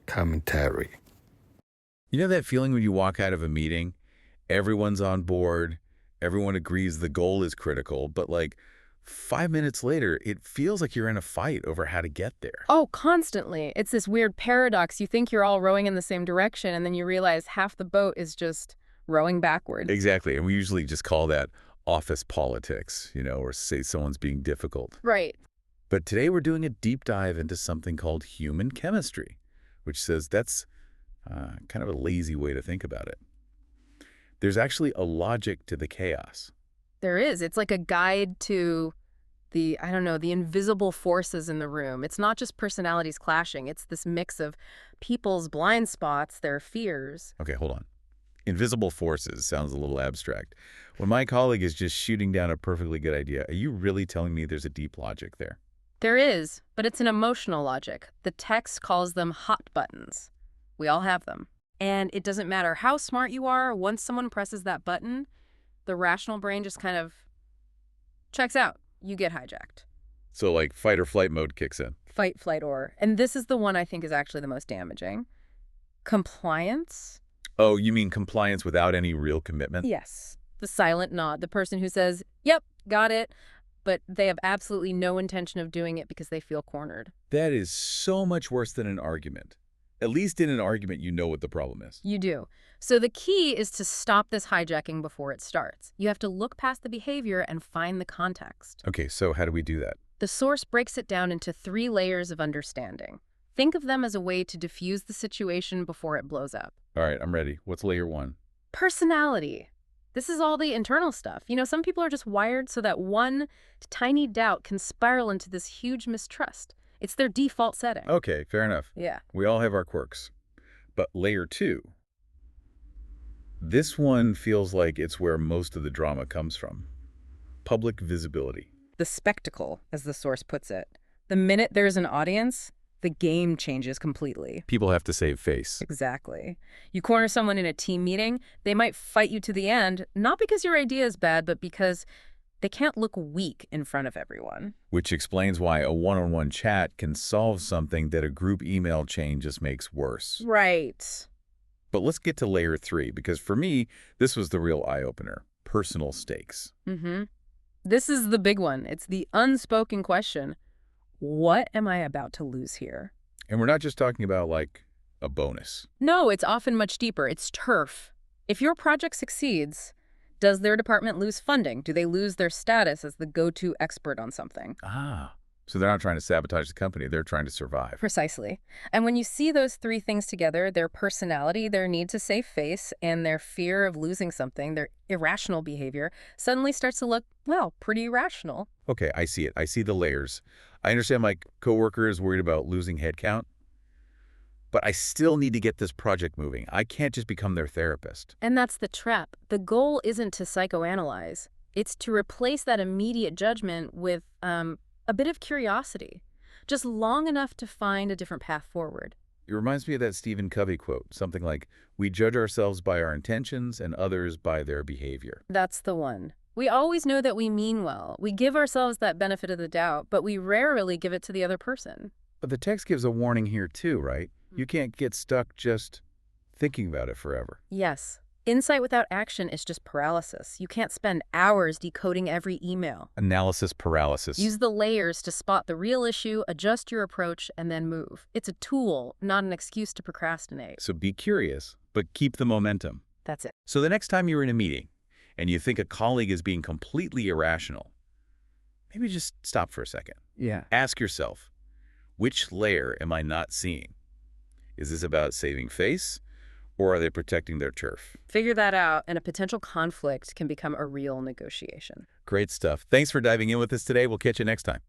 commentary. You know that feeling when you walk out of a meeting, everyone's on board, everyone agrees the goal is critical, but like 5 minutes later, it feels like you're in a fight over how to get there. Oh, constantly. It's this weird paradox. You think you're all rowing in the same direction, and then you realize half the boat is just rowing backward. Exactly. And we usually just call that office politics, or say someone's being difficult. Right. But today we're doing a deep dive into something called human chemistry, which says that's kind of a lazy way to think about it. There's actually a logic to the chaos. There is. It's like a guide to the invisible forces in the room. It's not just personalities clashing. It's this mix of people's blind spots, their fears. Okay, hold on. Invisible forces sounds a little abstract. When my colleague is just shooting down a perfectly good idea, are you really telling me there's a deep logic there? There is, but it's an emotional logic. The text calls them hot buttons. We all have them. And it doesn't matter how smart you are, once someone presses that button, the rational brain just kind of checks out. You get hijacked. So like fight or flight mode kicks in. Fight, flight, or. And this is the one I think is actually the most damaging. Compliance? Oh, you mean compliance without any real commitment? Yes. The silent nod. The person who says, yep, got it, but they have absolutely no intention of doing it because they feel cornered. That is so much worse than an argument. At least in an argument, you know what the problem is. You do. So the key is to stop this hijacking before it starts. You have to look past the behavior and find the context. Okay, so how do we do that? The source breaks it down into 3 layers of understanding. Think of them as a way to diffuse the situation before it blows up. All right, I'm ready. What's layer 1? Personality. This is all the internal stuff. Some people are just wired so that one tiny doubt can spiral into this huge mistrust. It's their default setting. Okay, fair enough. Yeah. We all have our quirks. But layer 2, this one feels like it's where most of the drama comes from. Public visibility. The spectacle, as the source puts it. The minute there's an audience, the game changes completely. People have to save face. Exactly. You corner someone in a team meeting, they might fight you to the end, not because your idea is bad, but because they can't look weak in front of everyone. Which explains why a one-on-one chat can solve something that a group email chain just makes worse. Right. But let's get to layer 3, because for me, this was the real eye-opener. Personal stakes. This is the big one. It's the unspoken question. What am I about to lose here? And we're not just talking about, like, a bonus. No, it's often much deeper. It's turf. If your project succeeds, does their department lose funding? Do they lose their status as the go-to expert on something? Ah, so they're not trying to sabotage the company. They're trying to survive. Precisely. And when you see those 3 things together, their personality, their need to save face, and their fear of losing something, their irrational behavior, suddenly starts to look, well, pretty irrational. Okay, I see it. I see the layers. I understand my coworker is worried about losing headcount, but I still need to get this project moving. I can't just become their therapist. And that's the trap. The goal isn't to psychoanalyze. It's to replace that immediate judgment with a bit of curiosity, just long enough to find a different path forward. It reminds me of that Stephen Covey quote, something like, "We judge ourselves by our intentions and others by their behavior." That's the one. We always know that we mean well. We give ourselves that benefit of the doubt, but we rarely give it to the other person. But the text gives a warning here too, right? You can't get stuck just thinking about it forever. Yes. Insight without action is just paralysis. You can't spend hours decoding every email. Analysis paralysis. Use the layers to spot the real issue, adjust your approach, and then move. It's a tool, not an excuse to procrastinate. So be curious, but keep the momentum. That's it. So the next time you're in a meeting and you think a colleague is being completely irrational, maybe just stop for a second. Yeah. Ask yourself, which layer am I not seeing? Is this about saving face, or are they protecting their turf? Figure that out, and a potential conflict can become a real negotiation. Great stuff. Thanks for diving in with us today. We'll catch you next time.